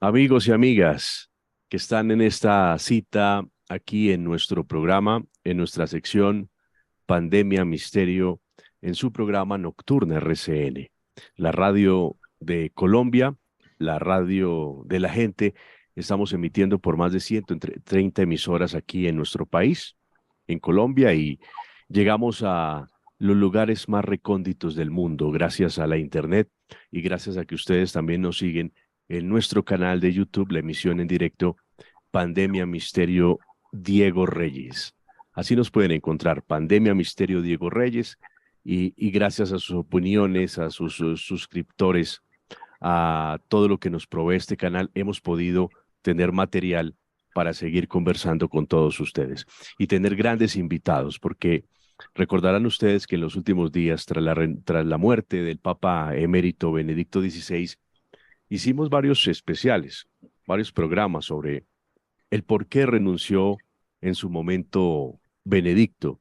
Amigos y amigas que están en esta cita aquí en nuestro programa, en nuestra sección Pandemia Misterio, en su programa Nocturna RCN, la radio de Colombia, la radio de la gente. Estamos emitiendo por más de 130 emisoras aquí en nuestro país, en Colombia, y llegamos a los lugares más recónditos del mundo gracias a la Internet y gracias a que ustedes también nos siguen en nuestro canal de YouTube, la emisión en directo Pandemia Misterio Diego Reyes. Así nos pueden encontrar, Pandemia Misterio Diego Reyes, y gracias a sus opiniones, a sus suscriptores, a todo lo que nos provee este canal, hemos podido tener material para seguir conversando con todos ustedes y tener grandes invitados, porque recordarán ustedes que en los últimos días, tras la muerte del Papa Emérito Benedicto XVI, hicimos varios especiales, varios programas sobre el por qué renunció en su momento Benedicto,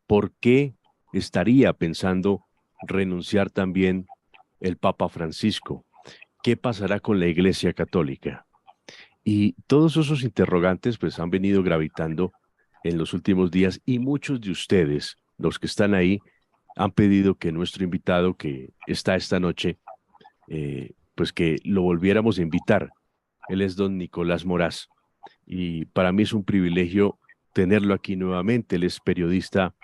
por qué estaría pensando renunciar también el Papa Francisco, qué pasará con la Iglesia Católica. Y todos esos interrogantes pues han venido gravitando en los últimos días, y muchos de ustedes, los que están ahí, han pedido que nuestro invitado que está esta noche, pues que lo volviéramos a invitar. Él es don Nicolás Moraz, y para mí es un privilegio tenerlo aquí nuevamente. Él es periodista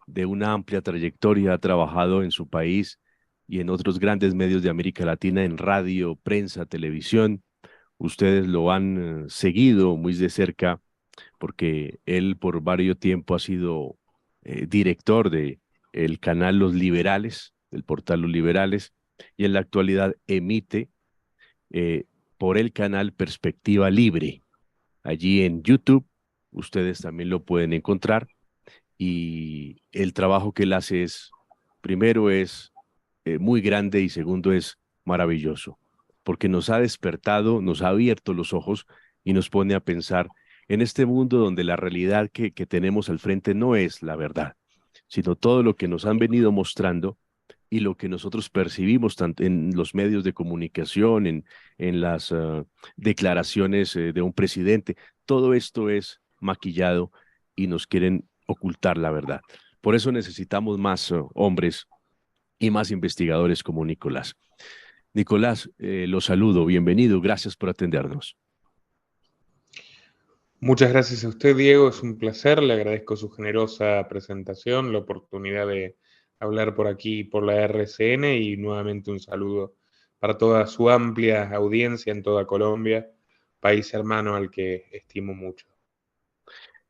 de una amplia trayectoria, ha trabajado en su país y en otros grandes medios de América Latina, en radio, prensa, televisión. Ustedes lo han seguido muy de cerca porque él por varios tiempo ha sido director de el canal Los Liberales, del portal Los Liberales, y en la actualidad emite eh, por el canal Perspectiva Libre. Allí en YouTube ustedes también lo pueden encontrar, y el trabajo que él hace es, primero es muy grande, y segundo es maravilloso, porque nos ha despertado, nos ha abierto los ojos y nos pone a pensar en este mundo donde la realidad que tenemos al frente no es la verdad, sino todo lo que nos han venido mostrando y lo que nosotros percibimos tanto en los medios de comunicación, en las declaraciones de un presidente. Todo esto es maquillado y nos quieren ocultar la verdad. Por eso necesitamos más hombres y más investigadores como Nicolás. Nicolás, lo saludo, bienvenido, gracias por atendernos. Muchas gracias a usted, Diego, es un placer, le agradezco su generosa presentación, la oportunidad de hablar por aquí, por la RCN, y nuevamente un saludo para toda su amplia audiencia en toda Colombia, país hermano al que estimo mucho.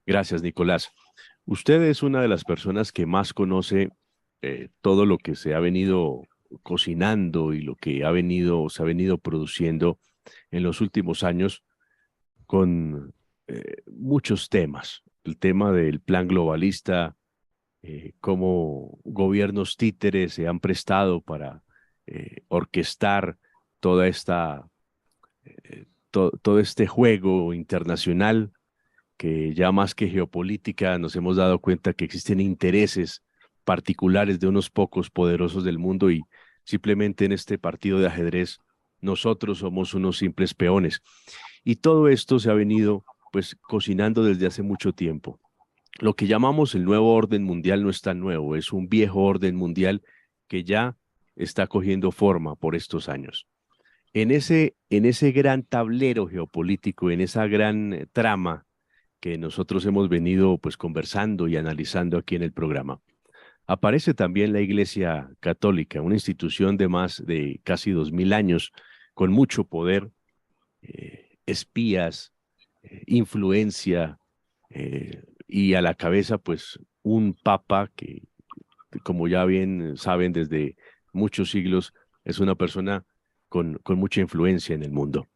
Gracias, Nicolás. Usted es una de las personas que más conoce todo lo que se ha venido cocinando y lo que se ha venido produciendo en los últimos años con muchos temas. El tema del plan globalista, cómo gobiernos títeres se han prestado para orquestar toda todo este juego internacional, que ya más que geopolítica nos hemos dado cuenta que existen intereses particulares de unos pocos poderosos del mundo, y simplemente en este partido de ajedrez nosotros somos unos simples peones. Y todo esto se ha venido pues cocinando desde hace mucho tiempo. Lo que llamamos el nuevo orden mundial no es tan nuevo, es un viejo orden mundial que ya está cogiendo forma por estos años. En ese gran tablero geopolítico, en esa gran trama que nosotros hemos venido pues conversando y analizando aquí en el programa, aparece también la Iglesia Católica, una institución de más de casi 2000 años, con mucho poder, espías, influencia, y a la cabeza pues un papa que, como ya bien saben desde muchos siglos, es una persona con mucha influencia en el mundo.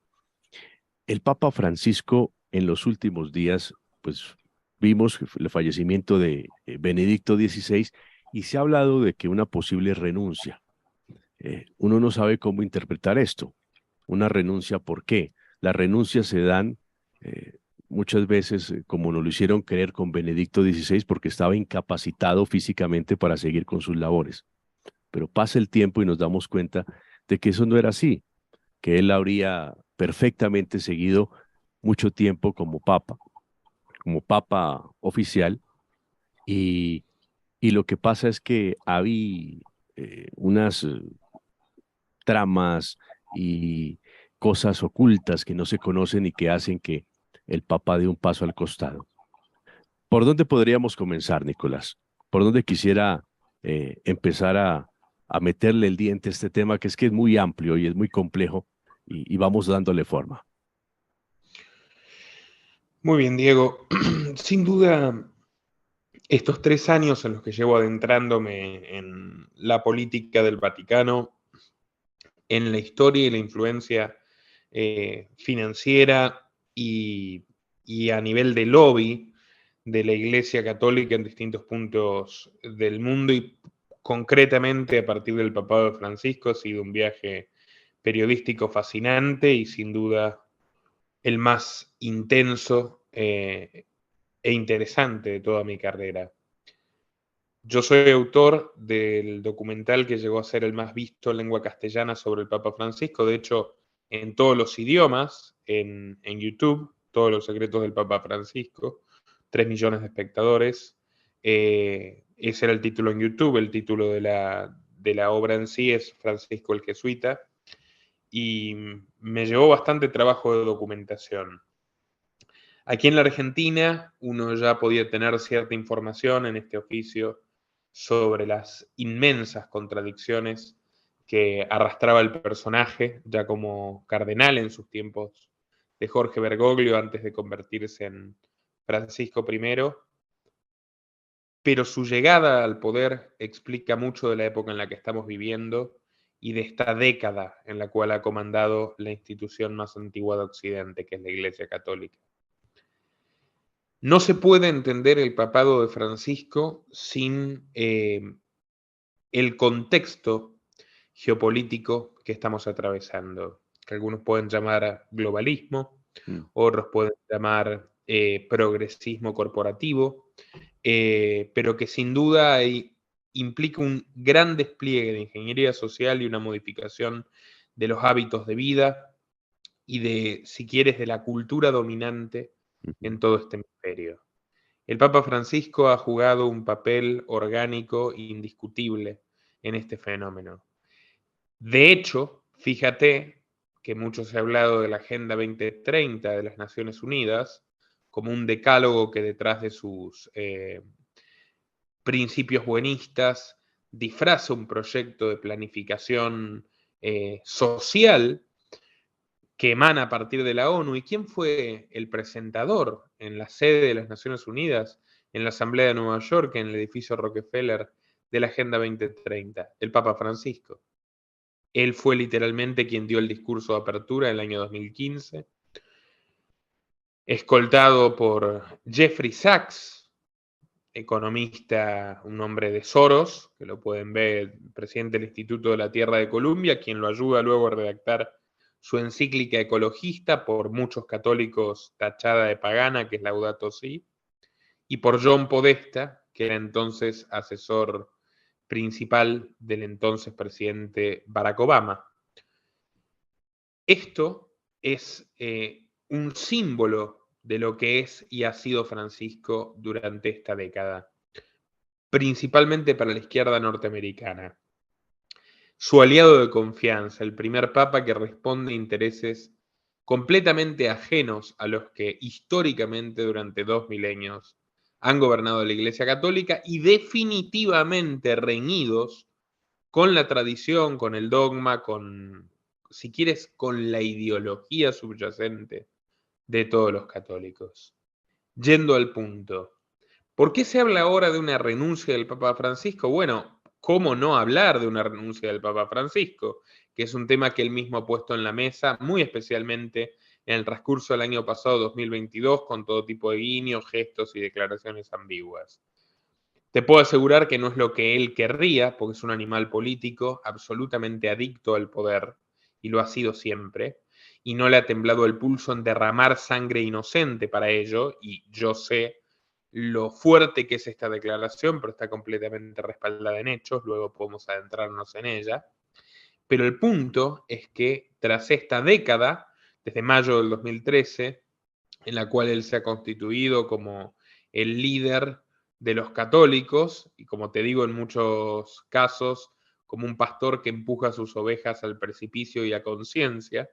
El Papa Francisco, en los últimos días, pues vimos el fallecimiento de Benedicto XVI, y se ha hablado de que una posible renuncia. Uno no sabe cómo interpretar esto. Una renuncia, ¿por qué? Las renuncias se dan eh, muchas veces, como nos lo hicieron creer con Benedicto XVI, porque estaba incapacitado físicamente para seguir con sus labores. Pero pasa el tiempo y nos damos cuenta de que eso no era así. que él habría perfectamente seguido mucho tiempo como papa oficial, y, y lo que pasa es que había unas tramas y cosas ocultas que no se conocen y que hacen que el papa dé un paso al costado. ¿Por dónde podríamos comenzar, Nicolás? ¿Por dónde quisiera empezar a meterle el diente a este tema que es muy amplio y es muy complejo y vamos dándole forma? Muy bien, Diego. Sin duda, estos 3 años en los que llevo adentrándome en la política del Vaticano, en la historia y la influencia financiera y a nivel de lobby de la Iglesia Católica en distintos puntos del mundo y concretamente a partir del papado de Francisco, ha sido un viaje periodístico fascinante y sin duda el más intenso e interesante de toda mi carrera. Yo soy autor del documental que llegó a ser el más visto en lengua castellana sobre el Papa Francisco, de hecho, en todos los idiomas, en YouTube, Todos los secretos del Papa Francisco, 3 millones de espectadores. Ese era el título en YouTube, el título de la obra en sí es Francisco el Jesuita, y me llevó bastante trabajo de documentación. Aquí en la Argentina uno ya podía tener cierta información en este oficio sobre las inmensas contradicciones que arrastraba el personaje, ya como cardenal en sus tiempos de Jorge Bergoglio antes de convertirse en Francisco I, pero su llegada al poder explica mucho de la época en la que estamos viviendo y de esta década en la cual ha comandado la institución más antigua de Occidente, que es la Iglesia Católica. No se puede entender el papado de Francisco sin el contexto geopolítico que estamos atravesando, que algunos pueden llamar globalismo, Mm. otros pueden llamar progresismo corporativo, pero que sin duda implica un gran despliegue de ingeniería social y una modificación de los hábitos de vida y de, si quieres, de la cultura dominante Ujú. en todo este hemisferio. El Papa Francisco ha jugado un papel orgánico e indiscutible en este fenómeno. De hecho, fíjate que mucho se ha hablado de la Agenda 2030 de las Naciones Unidas como un decálogo que detrás de sus principios buenistas disfraza un proyecto de planificación social que emana a partir de la ONU. ¿Y quién fue el presentador en la sede de las Naciones Unidas, en la Asamblea de Nueva York, en el edificio Rockefeller de la Agenda 2030? El Papa Francisco. Él fue literalmente quien dio el discurso de apertura en el año 2015, escoltado por Jeffrey Sachs, economista, un hombre de Soros, que lo pueden ver, presidente del Instituto de la Tierra de Columbia, quien lo ayuda luego a redactar su encíclica ecologista, por muchos católicos tachada de pagana, que es Laudato Si, y por John Podesta, que era entonces asesor principal del entonces presidente Barack Obama. Esto es un símbolo de lo que es y ha sido Francisco durante esta década, principalmente para la izquierda norteamericana. Su aliado de confianza, el primer papa que responde a intereses completamente ajenos a los que históricamente durante 2 milenios han gobernado la Iglesia Católica y definitivamente reñidos con la tradición, con el dogma, con, si quieres, con la ideología subyacente de todos los católicos. Yendo al punto, ¿por qué se habla ahora de una renuncia del Papa Francisco? Bueno, ¿cómo no hablar de una renuncia del Papa Francisco? Que es un tema que él mismo ha puesto en la mesa, muy especialmente en el transcurso del año pasado, 2022, con todo tipo de guiños, gestos y declaraciones ambiguas. Te puedo asegurar que no es lo que él querría, porque es un animal político absolutamente adicto al poder, y lo ha sido siempre, y no le ha temblado el pulso en derramar sangre inocente para ello, y yo sé lo fuerte que es esta declaración, pero está completamente respaldada en hechos, luego podemos adentrarnos en ella. Pero el punto es que tras esta década, desde mayo del 2013, en la cual él se ha constituido como el líder de los católicos, y como te digo, en muchos casos, como un pastor que empuja a sus ovejas al precipicio y a conciencia,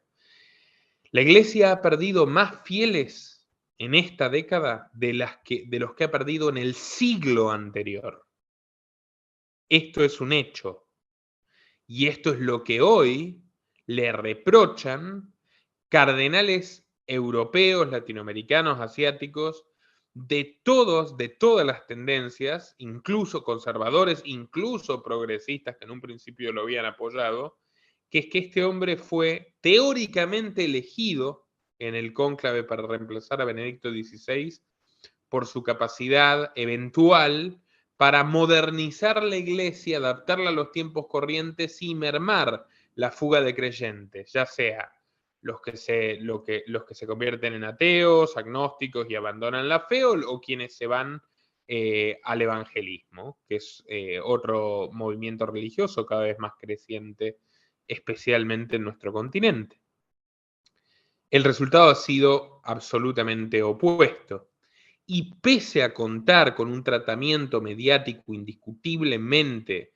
la Iglesia ha perdido más fieles en esta década de los que ha perdido en el siglo anterior. Esto es un hecho. Y esto es lo que hoy le reprochan cardenales europeos, latinoamericanos, asiáticos, de todas las tendencias, incluso conservadores, incluso progresistas que en un principio lo habían apoyado, que es que este hombre fue teóricamente elegido en el cónclave para reemplazar a Benedicto XVI por su capacidad eventual para modernizar la iglesia, adaptarla a los tiempos corrientes y mermar la fuga de creyentes, ya sea los que se convierten en ateos, agnósticos y abandonan la fe, o quienes se van al evangelismo, que es otro movimiento religioso cada vez más creciente, especialmente en nuestro continente. El resultado ha sido absolutamente opuesto. Y pese a contar con un tratamiento mediático indiscutiblemente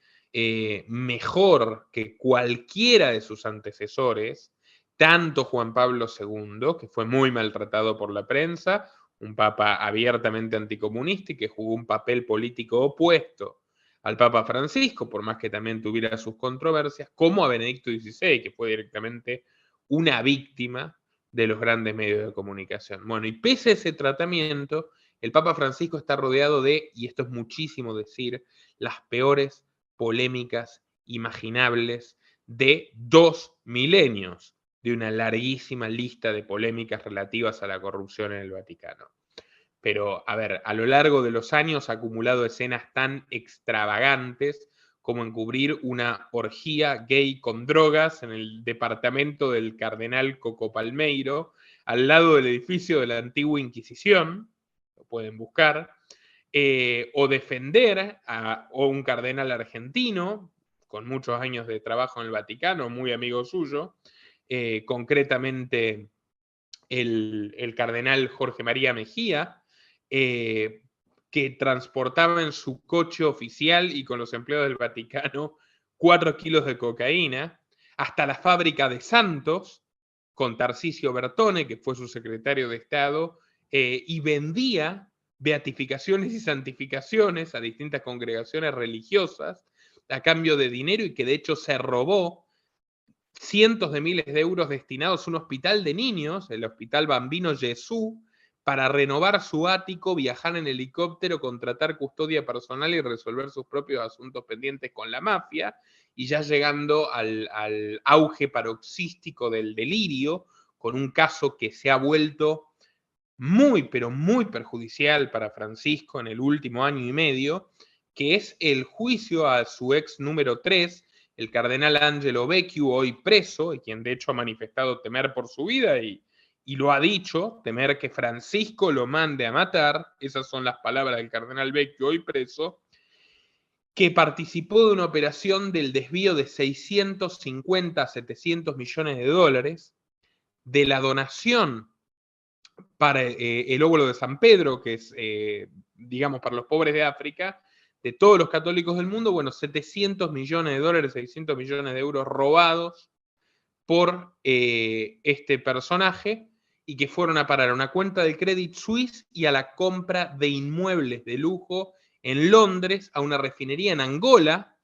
mejor que cualquiera de sus antecesores, tanto Juan Pablo II, que fue muy maltratado por la prensa, un papa abiertamente anticomunista y que jugó un papel político opuesto al Papa Francisco, por más que también tuviera sus controversias, como a Benedicto XVI, que fue directamente una víctima de los grandes medios de comunicación. Bueno, y pese a ese tratamiento, el Papa Francisco está rodeado de, y esto es muchísimo decir, las peores polémicas imaginables de 2 milenios, de una larguísima lista de polémicas relativas a la corrupción en el Vaticano. Pero, a ver, a lo largo de los años ha acumulado escenas tan extravagantes como encubrir una orgía gay con drogas en el departamento del cardenal Coco Palmeiro, al lado del edificio de la antigua Inquisición, lo pueden buscar, o defender a un cardenal argentino con muchos años de trabajo en el Vaticano, muy amigo suyo, concretamente el cardenal Jorge María Mejía, que transportaba en su coche oficial y con los empleados del Vaticano 4 kilos de cocaína, hasta la fábrica de Santos, con Tarcisio Bertone, que fue su secretario de Estado, y vendía beatificaciones y santificaciones a distintas congregaciones religiosas a cambio de dinero, y que de hecho se robó cientos de miles de euros destinados a un hospital de niños, el Hospital Bambino Gesù, para renovar su ático, viajar en helicóptero, contratar custodia personal y resolver sus propios asuntos pendientes con la mafia, y ya llegando al auge paroxístico del delirio, con un caso que se ha vuelto muy, pero muy perjudicial para Francisco en el último año y medio, que es el juicio a su ex número 3, el cardenal Angelo Becciu, hoy preso, y quien de hecho ha manifestado temer por su vida y lo ha dicho, temer que Francisco lo mande a matar. Esas son las palabras del cardenal Becciu, hoy preso, que participó de una operación del desvío de 650 a 700 millones de dólares, de la donación para el óvulo de San Pedro, que es, digamos, para los pobres de África, de todos los católicos del mundo, bueno, 700 millones de dólares, 600 millones de euros robados por este personaje, y que fueron a parar a una cuenta de Credit Suisse y a la compra de inmuebles de lujo en Londres, a una refinería en Angola,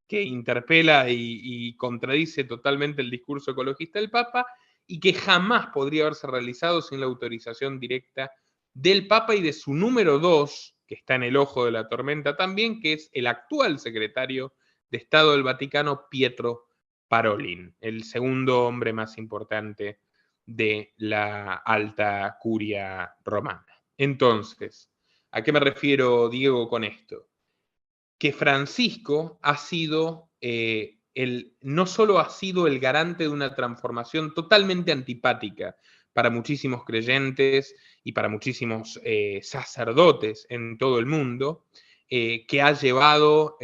que interpela y contradice totalmente el discurso ecologista del Papa, y que jamás podría haberse realizado sin la autorización directa del Papa y de su número 2, que está en el ojo de la tormenta también, que es el actual secretario de Estado del Vaticano, Pietro Parolin, el segundo hombre más importante de la alta curia romana. Entonces, ¿a qué me refiero, Diego, con esto? Que Francisco ha sido no solo ha sido el garante de una transformación totalmente antipática para muchísimos creyentes y para muchísimos sacerdotes en todo el mundo, que ha llevado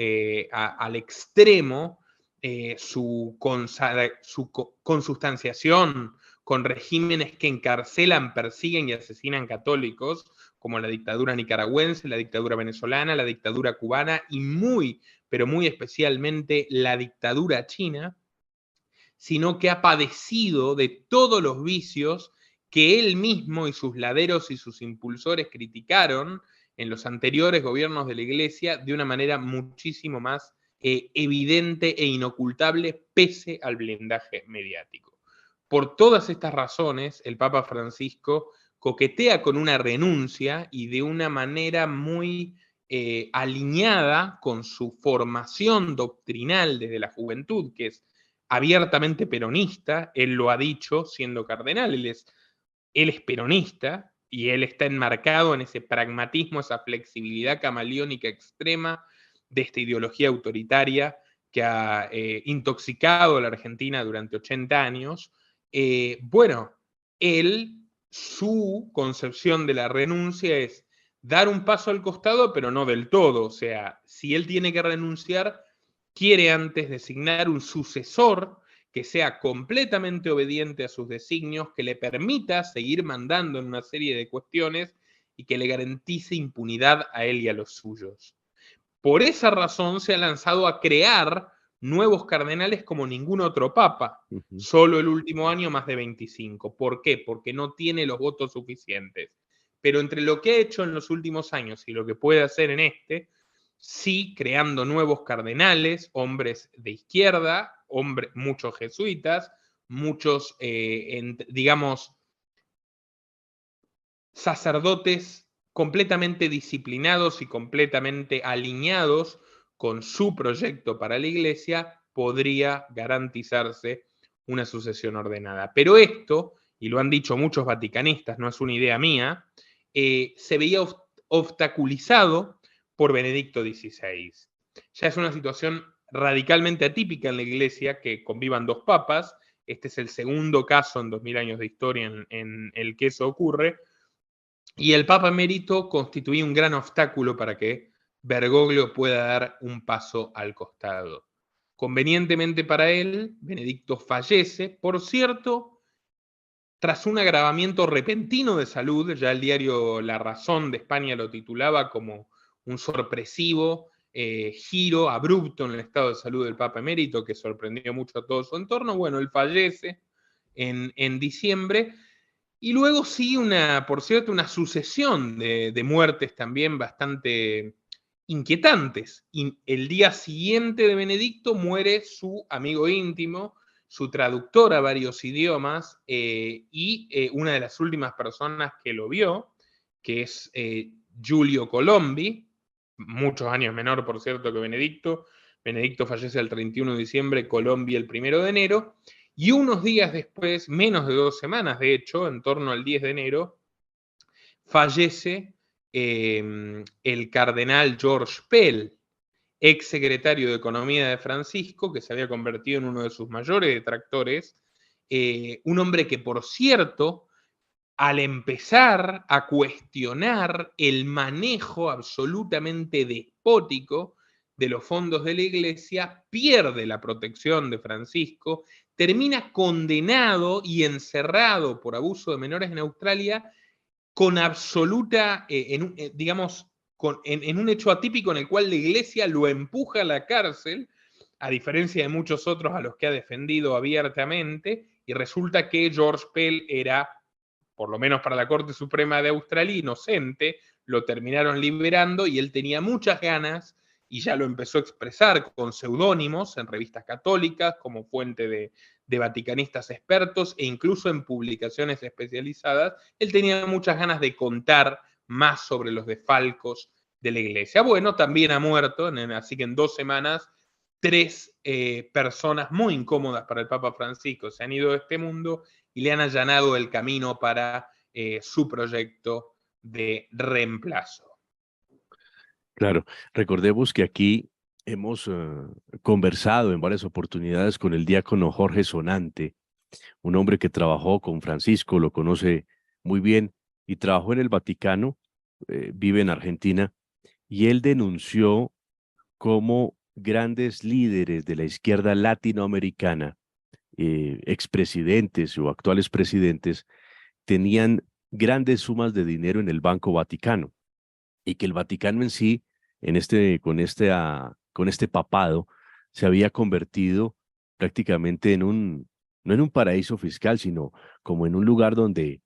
al extremo su consustanciación con regímenes que encarcelan, persiguen y asesinan católicos, como la dictadura nicaragüense, la dictadura venezolana, la dictadura cubana y muy, pero muy especialmente la dictadura china, sino que ha padecido de todos los vicios que él mismo y sus laderos y sus impulsores criticaron en los anteriores gobiernos de la Iglesia de una manera muchísimo más evidente e inocultable pese al blindaje mediático. Por todas estas razones, el Papa Francisco coquetea con una renuncia y de una manera muy alineada con su formación doctrinal desde la juventud, que es abiertamente peronista. Él lo ha dicho siendo cardenal, él es peronista y él está enmarcado en ese pragmatismo, esa flexibilidad camaleónica extrema de esta ideología autoritaria que ha intoxicado a la Argentina durante 80 años. Bueno, su concepción de la renuncia es dar un paso al costado, pero no del todo. O sea, si él tiene que renunciar, quiere antes designar un sucesor que sea completamente obediente a sus designios, que le permita seguir mandando en una serie de cuestiones y que le garantice impunidad a él y a los suyos. Por esa razón se ha lanzado a crear nuevos cardenales como ningún otro papa. Solo el último año más de 25. ¿Por qué? Porque no tiene los votos suficientes. Pero entre lo que ha hecho en los últimos años y lo que puede hacer en este, sí creando nuevos cardenales, hombres de izquierda, muchos jesuitas, muchos, digamos, sacerdotes completamente disciplinados y completamente alineados con su proyecto para la Iglesia, podría garantizarse una sucesión ordenada. Pero esto, y lo han dicho muchos vaticanistas, no es una idea mía, se veía obstaculizado por Benedicto XVI. Ya es una situación radicalmente atípica en la Iglesia que convivan dos papas. Este es el segundo caso en 2000 años de historia en el que eso ocurre. Y el Papa emérito constituía un gran obstáculo para que Bergoglio pueda dar un paso al costado. Convenientemente para él, Benedicto fallece, por cierto, tras un agravamiento repentino de salud. Ya el diario La Razón de España lo titulaba como un sorpresivo giro abrupto en el estado de salud del Papa emérito, que sorprendió mucho a todo su entorno. Bueno, él fallece en diciembre. Y luego sí, por cierto, una sucesión de muertes también bastante inquietantes. Y el día siguiente de Benedicto muere su amigo íntimo, su traductor a varios idiomas y una de las últimas personas que lo vio, que es Giulio Colombi, muchos años menor, por cierto, que Benedicto. Benedicto fallece el 31 de diciembre, Colombi el 1 de enero. Y unos días después, menos de 2 semanas, de hecho, en torno al 10 de enero, fallece el cardenal George Pell, ex secretario de Economía de Francisco, que se había convertido en uno de sus mayores detractores, un hombre que, por cierto, al empezar a cuestionar el manejo absolutamente despótico de los fondos de la Iglesia, pierde la protección de Francisco, termina condenado y encerrado por abuso de menores en Australia con absoluta, digamos, en un hecho atípico en el cual la Iglesia lo empuja a la cárcel, a diferencia de muchos otros a los que ha defendido abiertamente, y resulta que George Pell era, por lo menos para la Corte Suprema de Australia, inocente. Lo terminaron liberando y él tenía muchas ganas y ya lo empezó a expresar con seudónimos en revistas católicas como fuente de vaticanistas expertos e incluso en publicaciones especializadas. Él tenía muchas ganas de contar más sobre los desfalcos de la Iglesia. Bueno, también ha muerto, así que en 2 semanas 3 personas muy incómodas para el Papa Francisco se han ido de este mundo y le han allanado el camino para su proyecto de reemplazo. Claro, recordemos que aquí hemos conversado en varias oportunidades con el diácono Jorge Sonante, un hombre que trabajó con Francisco, lo conoce muy bien y trabajó en el Vaticano, vive en Argentina, y él denunció cómo grandes líderes de la izquierda latinoamericana, expresidentes o actuales presidentes, tenían grandes sumas de dinero en el Banco Vaticano y que el Vaticano en sí, con este papado, se había convertido prácticamente no en un paraíso fiscal, sino como en un lugar donde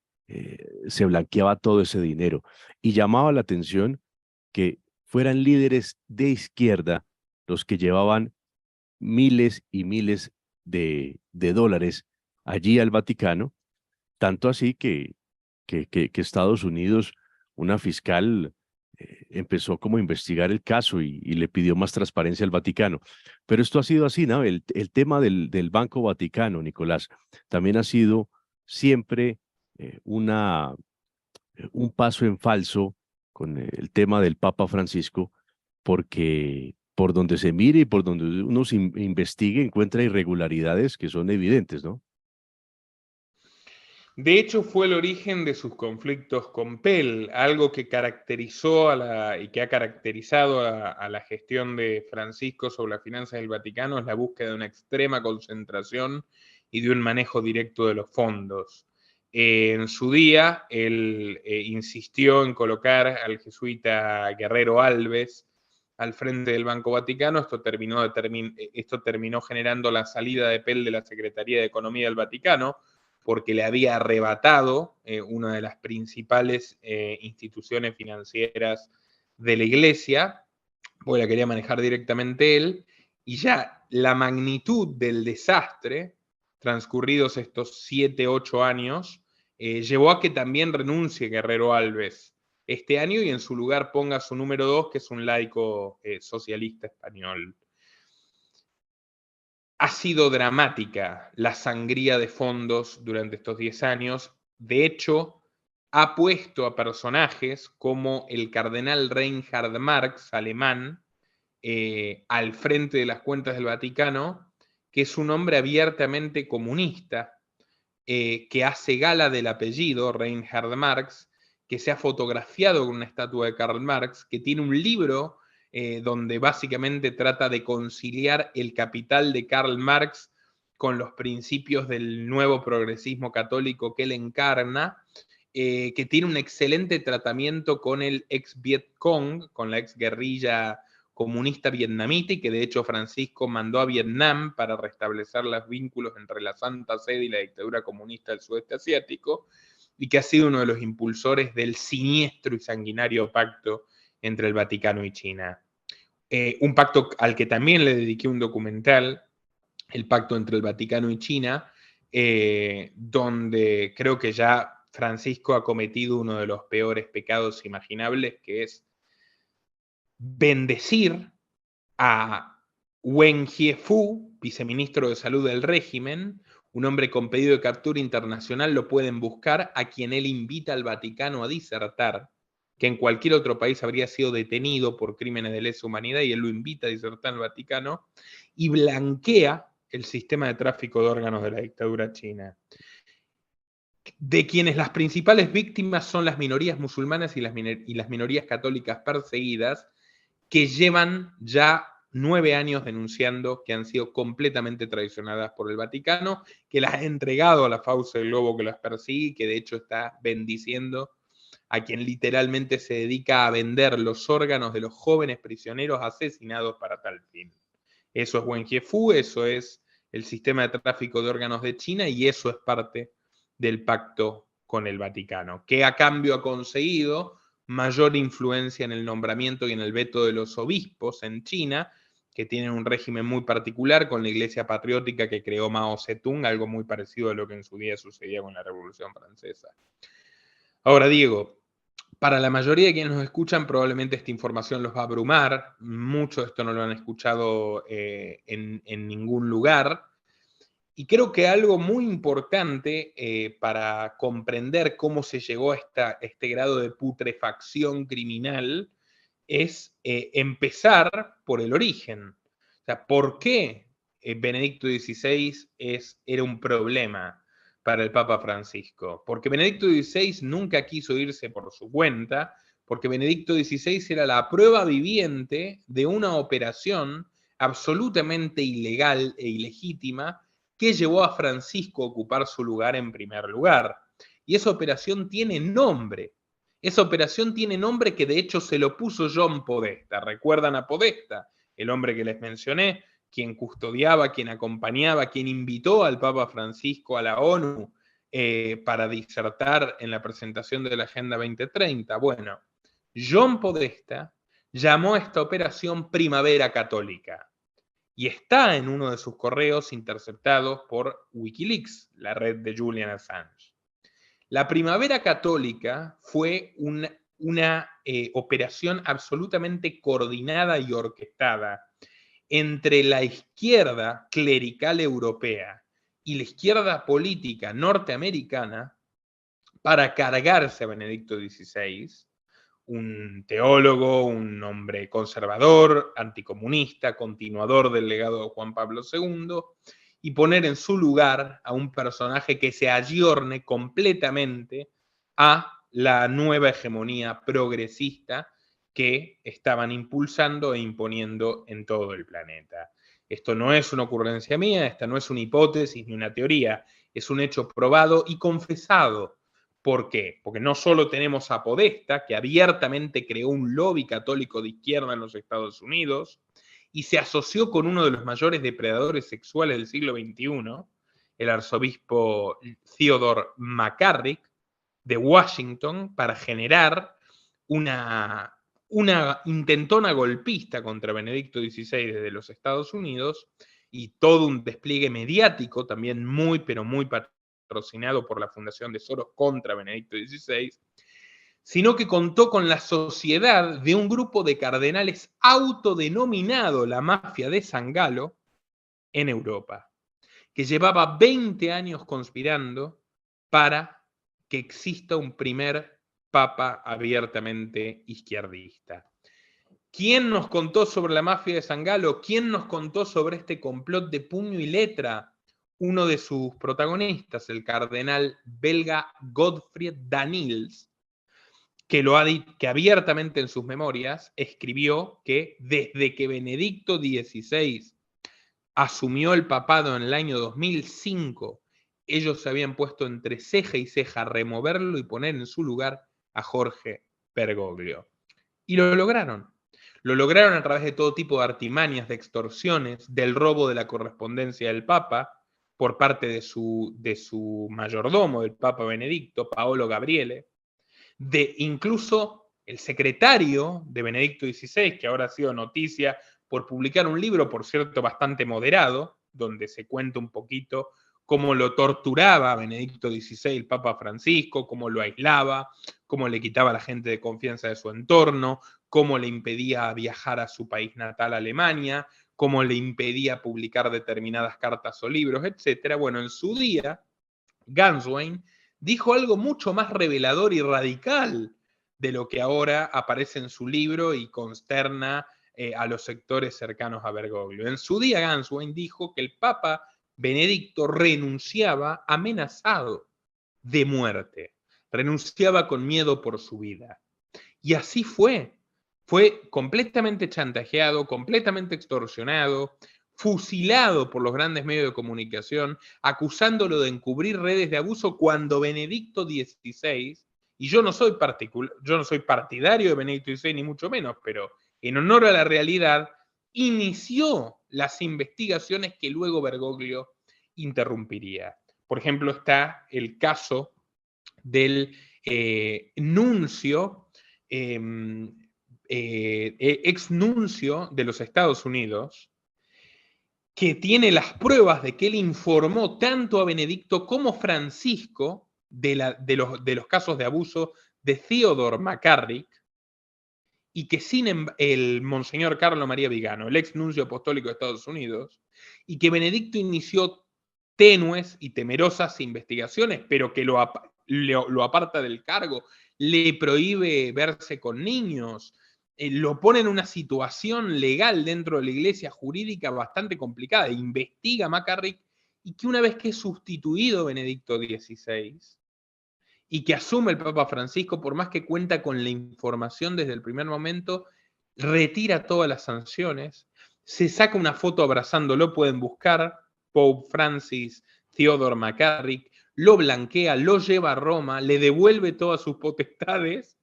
se blanqueaba todo ese dinero. Y llamaba la atención que fueran líderes de izquierda los que llevaban miles y miles de dólares allí al Vaticano, tanto así que Estados Unidos, una fiscal, empezó como a investigar el caso y le pidió más transparencia al Vaticano. Pero esto ha sido así, ¿no? El tema del Banco Vaticano, Nicolás, también ha sido siempre un paso en falso con el tema del Papa Francisco, porque por donde se mire y por donde uno se investigue, encuentra irregularidades que son evidentes, ¿no? De hecho, fue el origen de sus conflictos con Pell, algo que caracterizó y que ha caracterizado a la gestión de Francisco sobre las finanzas del Vaticano, es la búsqueda de una extrema concentración y de un manejo directo de los fondos. En su día, él insistió en colocar al jesuita Guerrero Alves al frente del Banco Vaticano. Esto terminó generando la salida de Pell de la Secretaría de Economía del Vaticano, porque le había arrebatado una de las principales instituciones financieras de la Iglesia, porque la quería manejar directamente él, y ya la magnitud del desastre, transcurridos estos 7, 8 años, llevó a que también renuncie Guerrero Alves este año y en su lugar ponga su número 2, que es un laico socialista español. Ha sido dramática la sangría de fondos durante estos 10 años. De hecho, ha puesto a personajes como el cardenal Reinhard Marx, alemán, al frente de las cuentas del Vaticano, que es un hombre abiertamente comunista, que hace gala del apellido Reinhard Marx, que se ha fotografiado con una estatua de Karl Marx, que tiene un libro donde básicamente trata de conciliar el capital de Karl Marx con los principios del nuevo progresismo católico que él encarna, que tiene un excelente tratamiento con el ex Vietcong, con la ex guerrilla comunista vietnamita, y que de hecho Francisco mandó a Vietnam para restablecer los vínculos entre la Santa Sede y la dictadura comunista del sudeste asiático, y que ha sido uno de los impulsores del siniestro y sanguinario pacto entre el Vaticano y China. Un pacto al que también le dediqué un documental, el pacto entre el Vaticano y China, donde creo que ya Francisco ha cometido uno de los peores pecados imaginables, que es bendecir a Wen Jiefu, viceministro de Salud del régimen, un hombre con pedido de captura internacional, lo pueden buscar, a quien él invita al Vaticano a disertar, que en cualquier otro país habría sido detenido por crímenes de lesa humanidad, y él lo invita a disertar al Vaticano, y blanquea el sistema de tráfico de órganos de la dictadura china, de quienes las principales víctimas son las minorías musulmanas y las minorías católicas perseguidas, que llevan ya 9 años denunciando que han sido completamente traicionadas por el Vaticano, que las ha entregado a la fauce del lobo que las persigue y que de hecho está bendiciendo a quien literalmente se dedica a vender los órganos de los jóvenes prisioneros asesinados para tal fin. Eso es Wen Jiefu, eso es el sistema de tráfico de órganos de China, y eso es parte del pacto con el Vaticano, que a cambio ha conseguido mayor influencia en el nombramiento y en el veto de los obispos en China, que tienen un régimen muy particular con la Iglesia Patriótica que creó Mao Zedong, algo muy parecido a lo que en su día sucedía con la Revolución Francesa. Ahora, Diego, para la mayoría de quienes nos escuchan, probablemente esta información los va a abrumar. Mucho de esto no lo han escuchado en ningún lugar. Y creo que algo muy importante para comprender cómo se llegó a este grado de putrefacción criminal es empezar por el origen. O sea, ¿por qué Benedicto XVI era un problema para el Papa Francisco? Porque Benedicto XVI nunca quiso irse por su cuenta, porque Benedicto XVI era la prueba viviente de una operación absolutamente ilegal e ilegítima que llevó a Francisco a ocupar su lugar en primer lugar. Y esa operación tiene nombre. Esa operación tiene nombre que de hecho se lo puso John Podesta. ¿Recuerdan a Podesta? El hombre que les mencioné, quien custodiaba, quien acompañaba, quien invitó al Papa Francisco a la ONU para disertar en la presentación de la Agenda 2030. Bueno, John Podesta llamó a esta operación Primavera Católica y está en uno de sus correos interceptados por Wikileaks, la red de Julian Assange. La Primavera Católica fue una operación absolutamente coordinada y orquestada entre la izquierda clerical europea y la izquierda política norteamericana para cargarse a Benedicto XVI, un teólogo, un hombre conservador, anticomunista, continuador del legado de Juan Pablo II, y poner en su lugar a un personaje que se ayorne completamente a la nueva hegemonía progresista que estaban impulsando e imponiendo en todo el planeta. Esto no es una ocurrencia mía, esta no es una hipótesis ni una teoría, es un hecho probado y confesado. ¿Por qué? Porque no solo tenemos a Podesta, que abiertamente creó un lobby católico de izquierda en los Estados Unidos y se asoció con uno de los mayores depredadores sexuales del siglo XXI, el arzobispo Theodore McCarrick de Washington, para generar una intentona golpista contra Benedicto XVI desde los Estados Unidos y todo un despliegue mediático también muy, pero muy patrocinado por la Fundación de Soros contra Benedicto XVI, sino que contó con la sociedad de un grupo de cardenales autodenominado la Mafia de San Galo en Europa, que llevaba 20 años conspirando para que exista un primer papa abiertamente izquierdista. ¿Quién nos contó sobre la Mafia de San Galo? ¿Quién nos contó sobre este complot de puño y letra? Uno de sus protagonistas, el cardenal belga Godfried Daniels, que abiertamente en sus memorias escribió que desde que Benedicto XVI asumió el papado en el año 2005, ellos se habían puesto entre ceja y ceja a removerlo y poner en su lugar a Jorge Bergoglio. Y lo lograron. Lo lograron a través de todo tipo de artimañas, de extorsiones, del robo de la correspondencia del Papa por parte de su mayordomo, del Papa Benedicto, Paolo Gabriele, de incluso el secretario de Benedicto XVI, que ahora ha sido noticia por publicar un libro, por cierto, bastante moderado, donde se cuenta un poquito cómo lo torturaba a Benedicto XVI, el Papa Francisco, cómo lo aislaba, cómo le quitaba a la gente de confianza de su entorno, cómo le impedía viajar a su país natal, Alemania, cómo le impedía publicar determinadas cartas o libros, etc. Bueno, en su día, Ganswein dijo algo mucho más revelador y radical de lo que ahora aparece en su libro y consterna a los sectores cercanos a Bergoglio. En su día, Ganswein dijo que el Papa Benedicto renunciaba amenazado de muerte, renunciaba con miedo por su vida. Y así fue. Fue completamente chantajeado, completamente extorsionado, fusilado por los grandes medios de comunicación, acusándolo de encubrir redes de abuso cuando Benedicto XVI, y yo no soy partidario de Benedicto XVI ni mucho menos, pero en honor a la realidad, inició las investigaciones que luego Bergoglio interrumpiría. Por ejemplo, está el caso del nuncio, ex nuncio de los Estados Unidos, que tiene las pruebas de que él informó tanto a Benedicto como Francisco de los casos de abuso de Theodore McCarrick, y que sin el monseñor Carlo María Vigano, el ex nuncio apostólico de Estados Unidos, y que Benedicto inició tenues y temerosas investigaciones, pero que lo aparta del cargo, le prohíbe verse con niños, lo pone en una situación legal dentro de la iglesia jurídica bastante complicada, investiga a McCarrick, y que una vez que es sustituido Benedicto XVI, y que asume el Papa Francisco, por más que cuenta con la información desde el primer momento, retira todas las sanciones se saca una foto abrazándolo, pueden buscar, Pope Francis Theodore McCarrick, lo blanquea, lo lleva a Roma, le devuelve todas sus potestades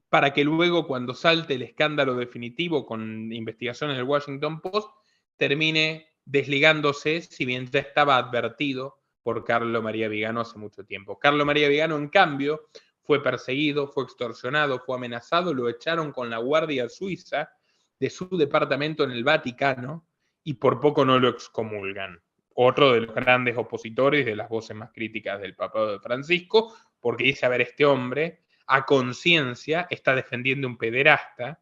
para que luego, cuando salte el escándalo definitivo con investigaciones del Washington Post, termine desligándose, si bien ya estaba advertido por Carlo María Vigano hace mucho tiempo. Carlo María Vigano, en cambio, fue perseguido, fue extorsionado, fue amenazado, lo echaron con la Guardia Suiza de su departamento en el Vaticano y por poco no lo excomulgan. Otro de los grandes opositores, de las voces más críticas del papado de Francisco, porque dice, a ver, este hombre a conciencia está defendiendo un pederasta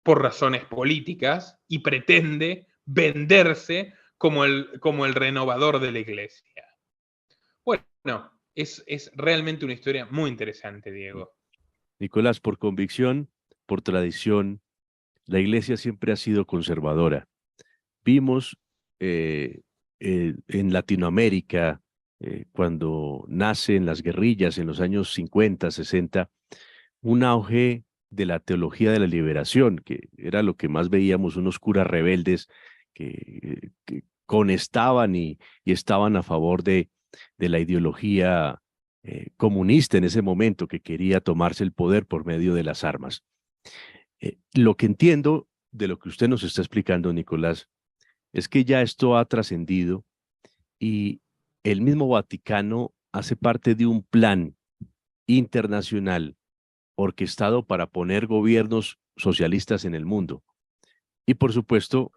por razones políticas y pretende venderse como el renovador de la iglesia. Bueno, es realmente una historia muy interesante, Diego. Nicolás, por convicción, por tradición, la iglesia siempre ha sido conservadora. Vimos en Latinoamérica, cuando nacen las guerrillas en los años 50, 60, un auge de la teología de la liberación, que era lo que más veíamos, unos curas rebeldes que conestaban y estaban a favor de la ideología comunista en ese momento, que quería tomarse el poder por medio de las armas. Lo que entiendo de lo que usted nos está explicando, Nicolás, es que ya esto ha trascendido y el mismo Vaticano hace parte de un plan internacional orquestado para poner gobiernos socialistas en el mundo. Y por supuesto,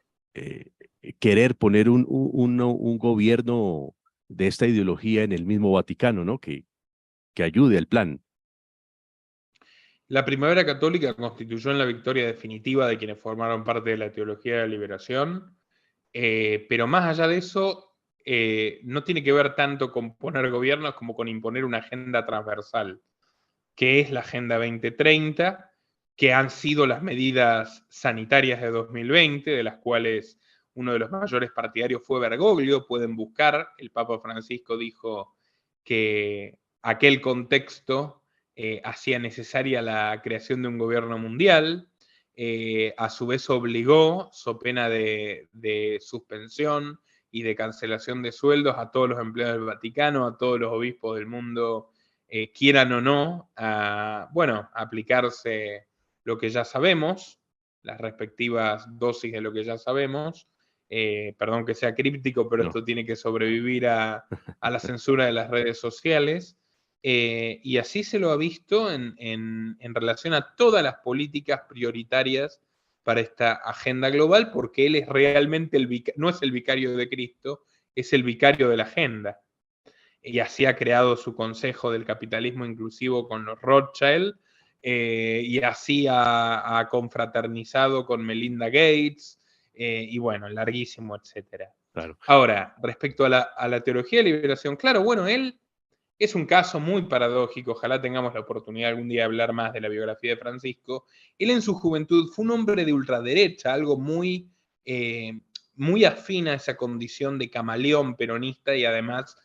querer poner un gobierno de esta ideología en el mismo Vaticano, ¿no? Que ayude al plan. La Primavera Católica constituyó en la victoria definitiva de quienes formaron parte de la teología de la liberación, pero más allá de eso, no tiene que ver tanto con poner gobiernos como con imponer una agenda transversal, que es la Agenda 2030, que han sido las medidas sanitarias de 2020, de las cuales uno de los mayores partidarios fue Bergoglio. Pueden buscar, el Papa Francisco dijo que aquel contexto hacía necesaria la creación de un gobierno mundial, a su vez obligó, so pena de suspensión y de cancelación de sueldos, a todos los empleados del Vaticano, a todos los obispos del mundo, quieran o no, bueno, aplicarse lo que ya sabemos, las respectivas dosis de lo que ya sabemos. Perdón que sea críptico, pero No. esto tiene que sobrevivir a la censura de las redes sociales. Y así se lo ha visto en relación a todas las políticas prioritarias para esta agenda global, porque él es realmente no es el vicario de Cristo, es el vicario de la agenda. Y así ha creado su consejo del capitalismo inclusivo con los Rothschild, y así ha confraternizado con Melinda Gates, y bueno, larguísimo, etcétera. Claro. Ahora, respecto a la teología de liberación, claro, bueno, él es un caso muy paradójico, ojalá tengamos la oportunidad algún día de hablar más de la biografía de Francisco. Él en su juventud fue un hombre de ultraderecha, algo muy, muy afín a esa condición de camaleón peronista y además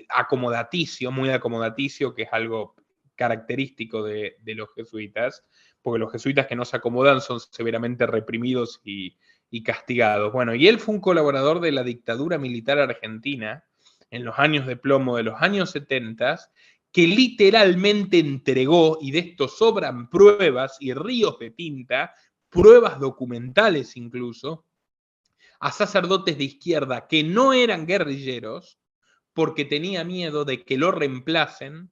acomodaticio, muy acomodaticio, que es algo característico de los jesuitas, porque los jesuitas que no se acomodan son severamente reprimidos y castigados. Bueno, y él fue un colaborador de la dictadura militar argentina en los años de plomo de los años 70, que literalmente entregó, y de esto sobran pruebas y ríos de tinta, pruebas documentales incluso, a sacerdotes de izquierda que no eran guerrilleros, porque tenía miedo de que lo reemplacen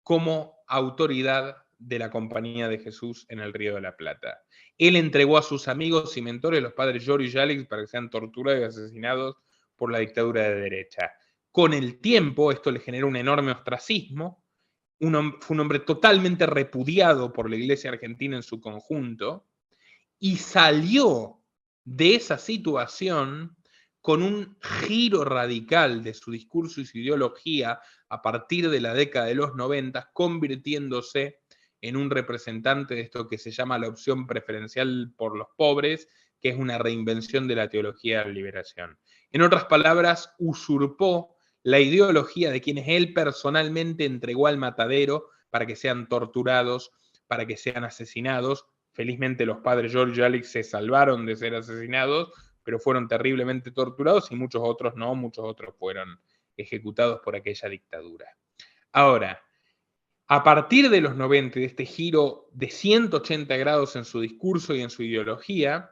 como autoridad de la Compañía de Jesús en el Río de la Plata. Él entregó a sus amigos y mentores, los padres Giorgio y Alex, para que sean torturados y asesinados por la dictadura de derecha. Con el tiempo, esto le generó un enorme ostracismo. Fue un hombre totalmente repudiado por la Iglesia Argentina en su conjunto, y salió de esa situación con un giro radical de su discurso y su ideología a partir de la década de los 90, convirtiéndose en un representante de esto que se llama la opción preferencial por los pobres, que es una reinvención de la teología de la liberación. En otras palabras, usurpó la ideología de quienes él personalmente entregó al matadero para que sean torturados, para que sean asesinados, Felizmente los padres George y Alex se salvaron de ser asesinados, pero fueron terriblemente torturados y muchos otros no, muchos otros fueron ejecutados por aquella dictadura. Ahora, a partir de los 90, de este giro de 180 grados en su discurso y en su ideología,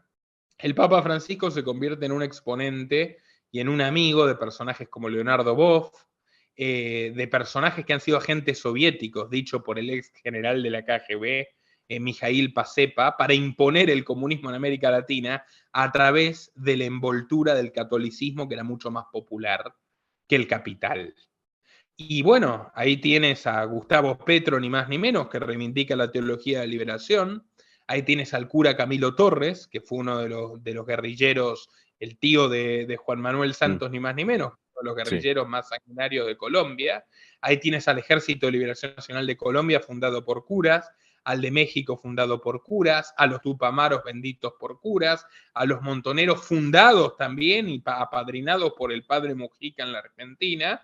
el Papa Francisco se convierte en un exponente y en un amigo de personajes como Leonardo Boff, de personajes que han sido agentes soviéticos, dicho por el ex general de la KGB, Mijail Pacepa, para imponer el comunismo en América Latina a través de la envoltura del catolicismo, que era mucho más popular que el capital. Y bueno, ahí tienes a Gustavo Petro, ni más ni menos, que reivindica la teología de liberación. Ahí tienes al cura Camilo Torres, que fue uno de los guerrilleros, el tío de Juan Manuel Santos, ni más ni menos, uno de los Sí. guerrilleros más sanguinarios de Colombia. Ahí tienes al Ejército de Liberación Nacional de Colombia, fundado por curas, al de México, fundado por curas, a los Tupamaros, benditos por curas, a los Montoneros, fundados también y apadrinados por el padre Mujica en la Argentina,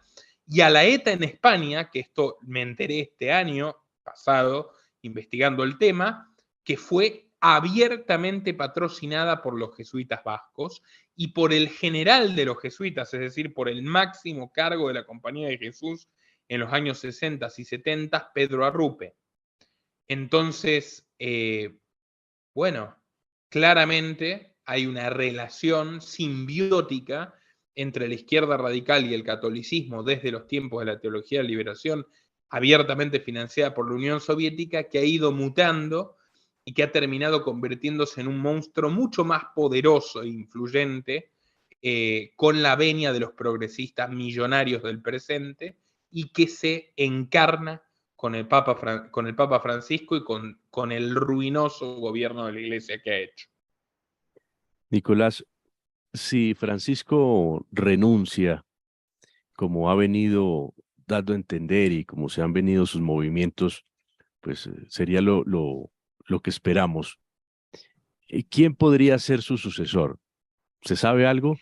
y a la ETA en España, que esto me enteré este año pasado, investigando el tema, que fue abiertamente patrocinada por los jesuitas vascos y por el general de los jesuitas, es decir, por el máximo cargo de la Compañía de Jesús en los años 60 y 70, Pedro Arrupe. Entonces, bueno, claramente hay una relación simbiótica entre la izquierda radical y el catolicismo desde los tiempos de la teología de la liberación, abiertamente financiada por la Unión Soviética, que ha ido mutando y que ha terminado convirtiéndose en un monstruo mucho más poderoso e influyente, con la venia de los progresistas millonarios del presente, y que se encarna con el Papa Francisco y con el ruinoso gobierno de la Iglesia que ha hecho. Nicolás, si Francisco renuncia, como ha venido dando a entender y como se han venido sus movimientos, pues sería lo que esperamos. ¿Quién podría ser su sucesor? ¿Se sabe algo?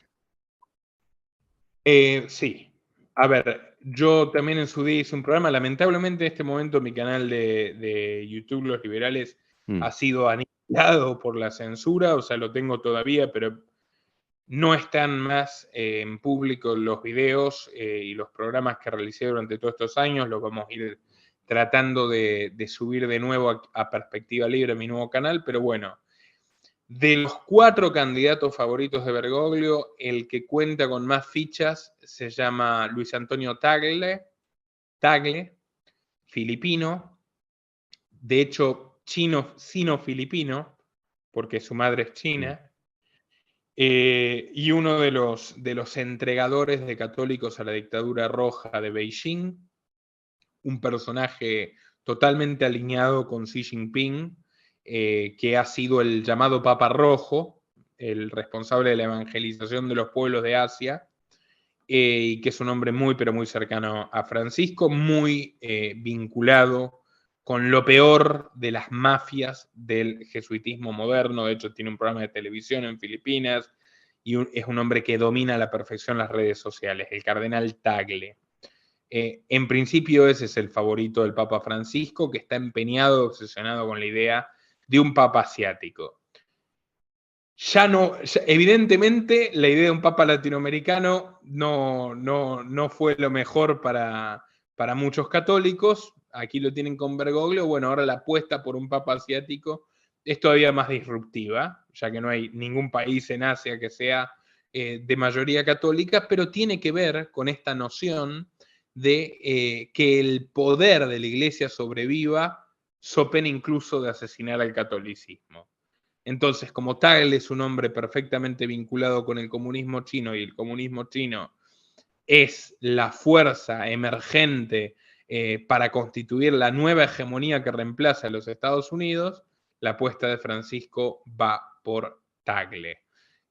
Sí. A ver, yo también en su día hice un programa. Lamentablemente en este momento mi canal de YouTube, Los Liberales, ha sido aniquilado por la censura, o sea, lo tengo todavía, pero no están más en público los videos y los programas que realicé durante todos estos años. Los vamos a ir tratando de subir de nuevo a Perspectiva Libre, mi nuevo canal, pero bueno. De los 4 candidatos favoritos de Bergoglio, el que cuenta con más fichas se llama Luis Antonio Tagle, filipino, de hecho sino-filipino, porque su madre es china, y uno de los entregadores de católicos a la dictadura roja de Beijing, un personaje totalmente alineado con Xi Jinping, que ha sido el llamado Papa Rojo, el responsable de la evangelización de los pueblos de Asia, y que es un hombre muy, pero muy cercano a Francisco, muy vinculado con lo peor de las mafias del jesuitismo moderno. De hecho, tiene un programa de televisión en Filipinas y es un hombre que domina a la perfección las redes sociales, el cardenal Tagle. En principio ese es el favorito del Papa Francisco, que está empeñado, obsesionado con la idea de un Papa asiático. Evidentemente, la idea de un Papa latinoamericano no fue lo mejor para muchos católicos. Aquí lo tienen con Bergoglio. Bueno, ahora la apuesta por un Papa asiático es todavía más disruptiva, ya que no hay ningún país en Asia que sea de mayoría católica, pero tiene que ver con esta noción de que el poder de la Iglesia sobreviva, so pena incluso de asesinar al catolicismo. Entonces, como Tagle es un hombre perfectamente vinculado con el comunismo chino y el comunismo chino es la fuerza emergente para constituir la nueva hegemonía que reemplaza a los Estados Unidos, la apuesta de Francisco va por Tagle.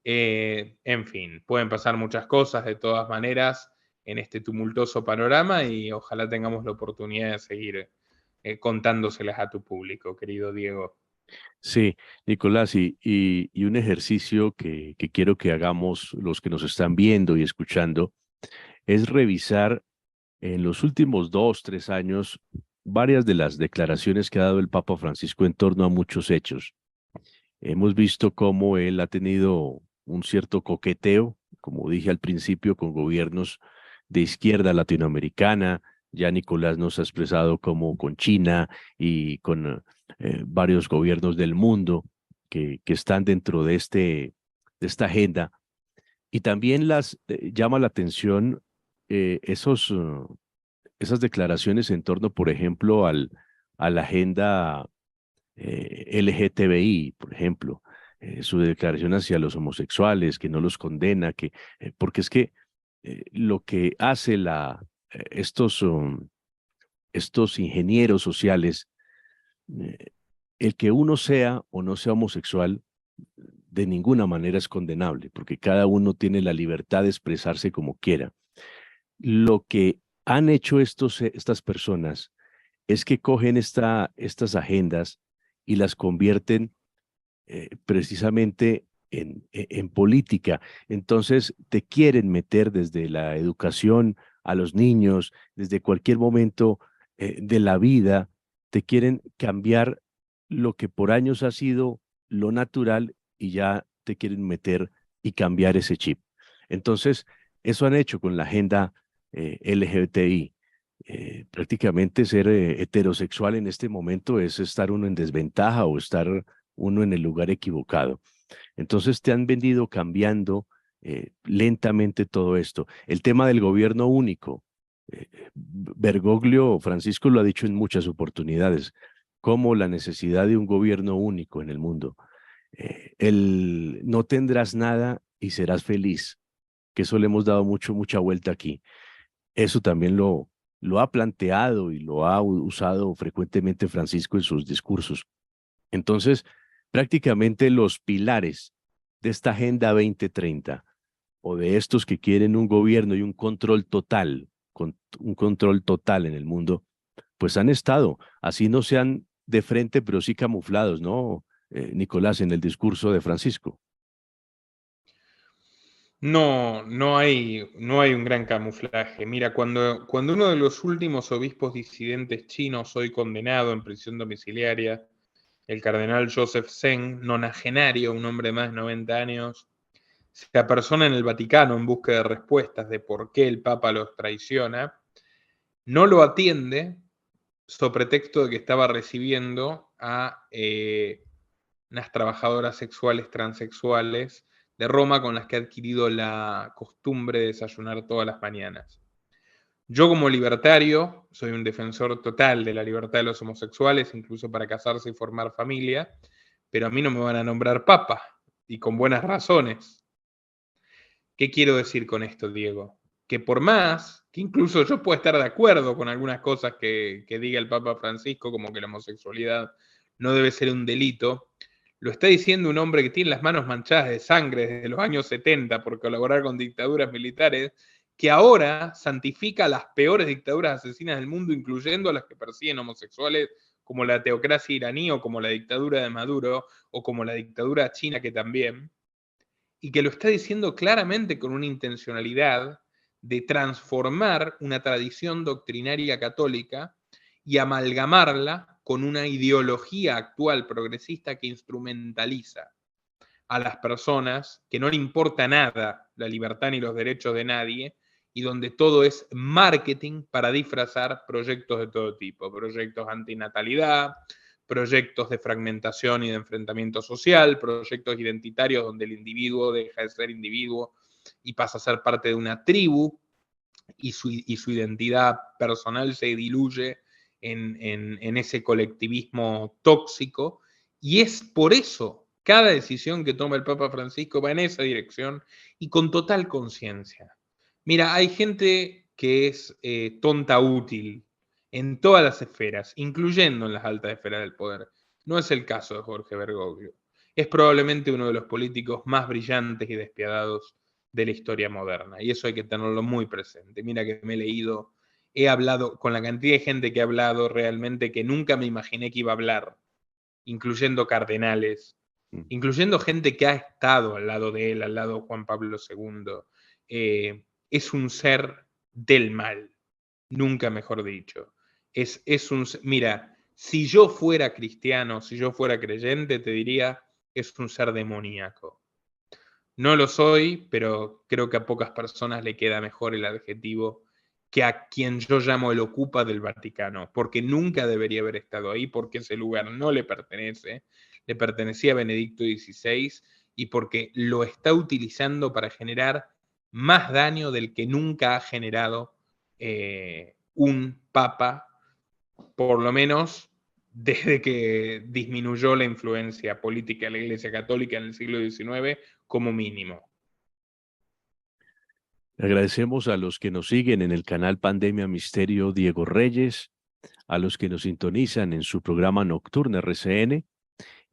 En fin, pueden pasar muchas cosas de todas maneras en este tumultuoso panorama y ojalá tengamos la oportunidad de seguir contándoselas a tu público, querido Diego. Sí, Nicolás, y un ejercicio que quiero que hagamos los que nos están viendo y escuchando es revisar en los últimos 2, 3 años varias de las declaraciones que ha dado el Papa Francisco en torno a muchos hechos. Hemos visto cómo él ha tenido un cierto coqueteo, como dije al principio, con gobiernos de izquierda latinoamericana. Ya Nicolás nos ha expresado como con China y con varios gobiernos del mundo que están dentro de esta agenda. Y también llama la atención esas declaraciones en torno, por ejemplo, a la agenda LGTBI, por ejemplo, su declaración hacia los homosexuales, que no los condena, porque es que lo que hace estos ingenieros sociales, eh, el que uno sea o no sea homosexual, de ninguna manera es condenable, porque cada uno tiene la libertad de expresarse como quiera. Lo que han hecho estas personas es que cogen estas agendas y las convierten precisamente en política. Entonces, te quieren meter desde la educación a los niños, desde cualquier momento de la vida, te quieren cambiar lo que por años ha sido lo natural y ya te quieren meter y cambiar ese chip. Entonces, eso han hecho con la agenda LGBTI. Prácticamente ser heterosexual en este momento es estar uno en desventaja o estar uno en el lugar equivocado. Entonces te han venido cambiando lentamente todo esto. El tema del gobierno único. Bergoglio, Francisco lo ha dicho en muchas oportunidades, como la necesidad de un gobierno único en el mundo. El no tendrás nada y serás feliz, que eso le hemos dado mucha vuelta aquí. Eso también lo ha planteado y lo ha usado frecuentemente Francisco en sus discursos. Entonces, prácticamente los pilares de esta Agenda 2030 o de estos que quieren un gobierno y un control total, un control total en el mundo, pues han estado, así no sean de frente, pero sí camuflados, ¿no, Nicolás, en el discurso de Francisco? No hay un gran camuflaje. Mira, cuando uno de los últimos obispos disidentes chinos, hoy condenado en prisión domiciliaria, el cardenal Joseph Zeng, nonagenario, un hombre de más de 90 años, se apersona en el Vaticano en busca de respuestas de por qué el Papa los traiciona, no lo atiende so pretexto de que estaba recibiendo a unas trabajadoras sexuales transexuales de Roma con las que ha adquirido la costumbre de desayunar todas las mañanas. Yo como libertario soy un defensor total de la libertad de los homosexuales, incluso para casarse y formar familia, pero a mí no me van a nombrar papa, y con buenas razones. ¿Qué quiero decir con esto, Diego? Que por más que incluso yo pueda estar de acuerdo con algunas cosas que diga el Papa Francisco, como que la homosexualidad no debe ser un delito, lo está diciendo un hombre que tiene las manos manchadas de sangre desde los años 70 por colaborar con dictaduras militares, que ahora santifica las peores dictaduras asesinas del mundo, incluyendo a las que persiguen homosexuales, como la teocracia iraní o como la dictadura de Maduro o como la dictadura china que también, y que lo está diciendo claramente con una intencionalidad de transformar una tradición doctrinaria católica y amalgamarla con una ideología actual progresista que instrumentaliza a las personas, que no le importa nada la libertad ni los derechos de nadie, y donde todo es marketing para disfrazar proyectos de todo tipo, proyectos antinatalidad, proyectos de fragmentación y de enfrentamiento social, proyectos identitarios donde el individuo deja de ser individuo y pasa a ser parte de una tribu, y su identidad personal se diluye en ese colectivismo tóxico, y es por eso cada decisión que toma el Papa Francisco va en esa dirección y con total conciencia. Mira, hay gente que es tonta útil en todas las esferas, incluyendo en las altas esferas del poder. No es el caso de Jorge Bergoglio. Es probablemente uno de los políticos más brillantes y despiadados de la historia moderna, y eso hay que tenerlo muy presente. Mira que me he leído, he hablado con la cantidad de gente que he hablado realmente que nunca me imaginé que iba a hablar, incluyendo cardenales, Mm. incluyendo gente que ha estado al lado de él, al lado de Juan Pablo II. Es un ser del mal, nunca mejor dicho. Mira, si yo fuera cristiano, si yo fuera creyente, te diría, es un ser demoníaco. No lo soy, pero creo que a pocas personas le queda mejor el adjetivo que a quien yo llamo el ocupa del Vaticano, porque nunca debería haber estado ahí, porque ese lugar no le pertenece, le pertenecía a Benedicto XVI y porque lo está utilizando para generar más daño del que nunca ha generado un papa, por lo menos desde que disminuyó la influencia política de la Iglesia Católica en el siglo XIX, como mínimo. Agradecemos a los que nos siguen en el canal Pandemia Misterio Diego Reyes, a los que nos sintonizan en su programa Nocturne RCN,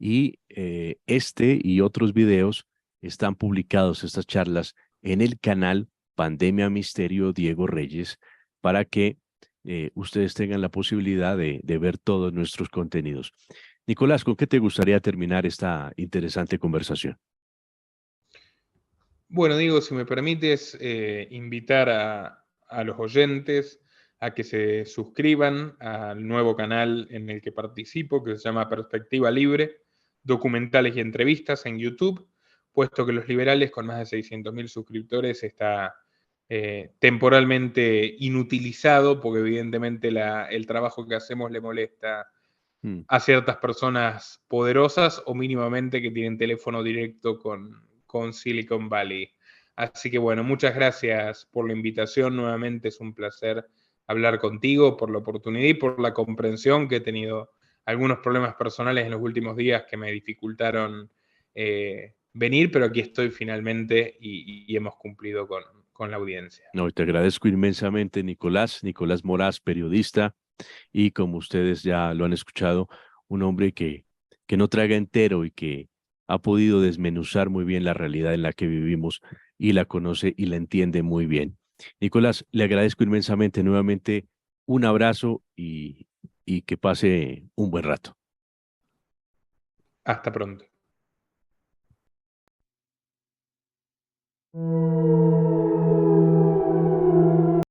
y este y otros videos están publicados, estas charlas, en el canal Pandemia Misterio Diego Reyes, para que ustedes tengan la posibilidad de ver todos nuestros contenidos. Nicolás, ¿con qué te gustaría terminar esta interesante conversación? Bueno, Diego, si me permites invitar a los oyentes a que se suscriban al nuevo canal en el que participo, que se llama Perspectiva Libre, documentales y entrevistas en YouTube, puesto que Los Liberales, con más de 600.000 suscriptores, está temporalmente inutilizado, porque evidentemente el trabajo que hacemos le molesta Mm. a ciertas personas poderosas o mínimamente que tienen teléfono directo con Silicon Valley. Así que bueno, muchas gracias por la invitación. Nuevamente es un placer hablar contigo, por la oportunidad y por la comprensión, que he tenido algunos problemas personales en los últimos días que me dificultaron venir, pero aquí estoy finalmente y hemos cumplido con la audiencia. No, te agradezco inmensamente, Nicolás, Nicolás Moraz, periodista, y como ustedes ya lo han escuchado, un hombre que no traga entero y que ha podido desmenuzar muy bien la realidad en la que vivimos y la conoce y la entiende muy bien. Nicolás, le agradezco inmensamente nuevamente, un abrazo y que pase un buen rato. Hasta pronto.